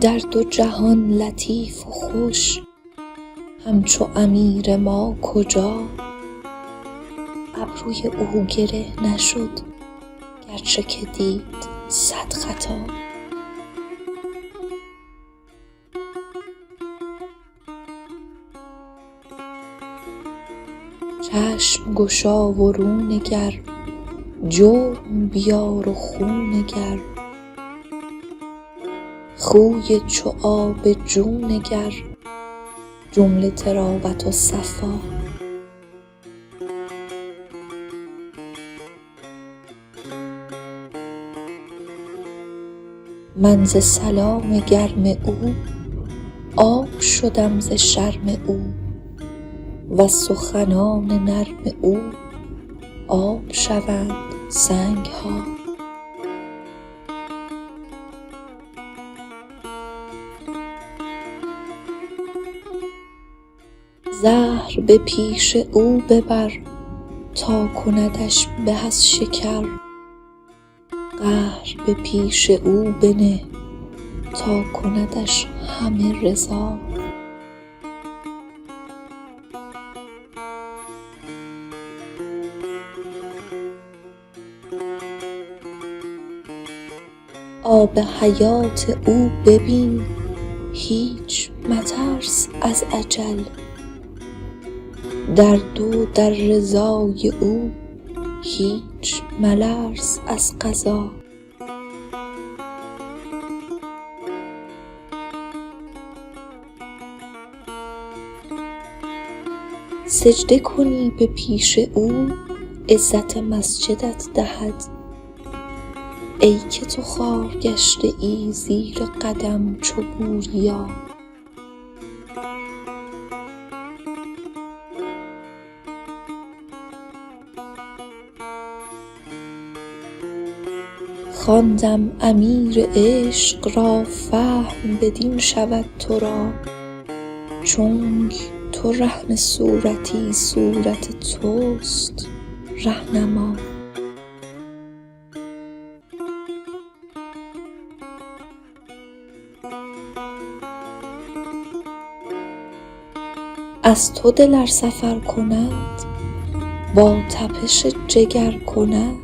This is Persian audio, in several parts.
در دو جهان لطیف و خوش، همچو امیر ما کجا؟ ابروی او گره نشد گرچه که دید صد خطا. چشم گشا و رو نگر، جرم بیار و خو نگر، خوی چو آب جو نگر، جمله طراوت و صفا. من ز سلام گرم او آب شدم ز شرم او، وز سخنان نرم او آب شوند سنگ ها. زهر به پیش او ببر تا کندش به از شکر، قهر به پیش او بنه تا کندش همه رضا. آب حیات او ببین هیچ مترس از اجل، درد و در رضای او هیچ ملرز از قضا. سجده کنی به پیش او عزت مسجدت دهد، ای که تو خوار گشته ای زیر قدم چو بوریا. خواندم امیر عشق را فهم بدین شود تو را، چونک تو رهن صورتی صورت توست رهنما. از تو دل ار سفر کند با تپش جگر کند،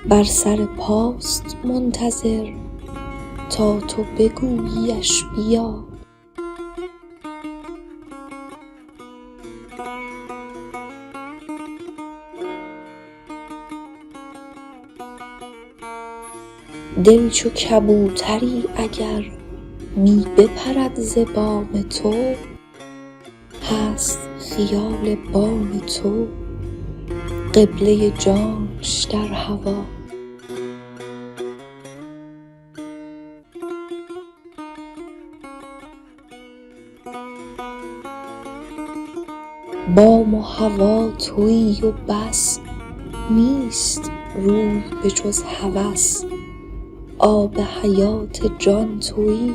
بر سر پاست منتظر تا تو بگوییش بیا. دل چو کبوتری اگر می بپرد ز بام تو، هست خیال بام تو قبله جانش در هوا. بام و هوا تویی و بس، نیست روی به جز هوس. آب حیات جان تویی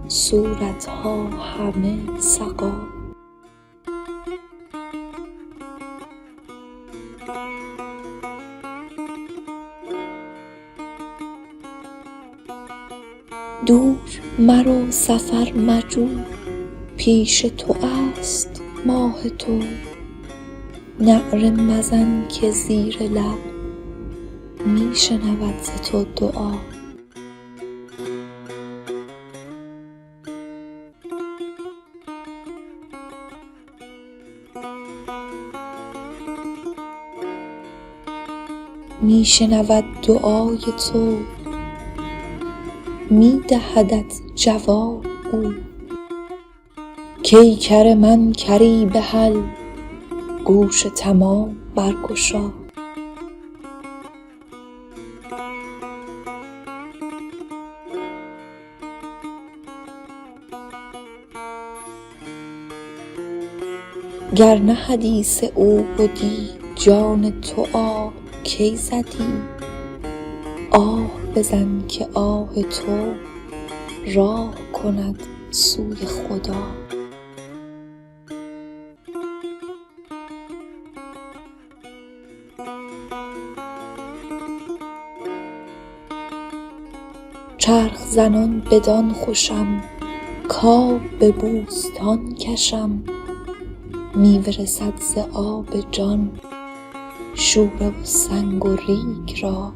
صورت ها همه سقا. دور مرو سفر مجو پیش تو است ماه تو، نعره مزن که زیر لب می شنود ز تو دعا. می شنود دعای تو می دهدت جواب او، کای کر من کری بحل گوش تمام برگشا. گر نه حدیث او بدی جان تو آه کی زدی؟ آه بزن که آه تو راه کند سوی خدا. چرخ زنان بدان خوشم کآب به بوستان کشم. میوه رسد ز آب جان شوره و سنگ و ریگ را.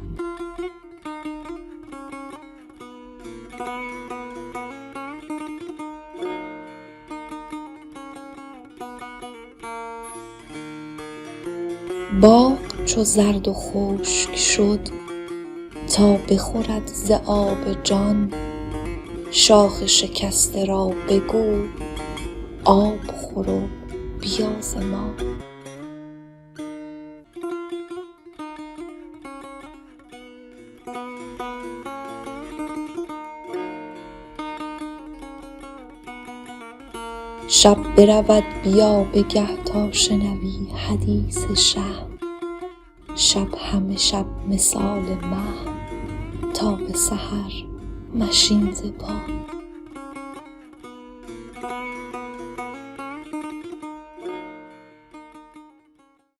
باغ چو زرد و خشک شد تا بخورد ز آب جان. شاخ شکسته را بگو آب خور و بیا ز ما. شب برود بیا بگه تا شنوی حدیث شه. شب همه شب مثال مه تا به سحر مشین ز پا.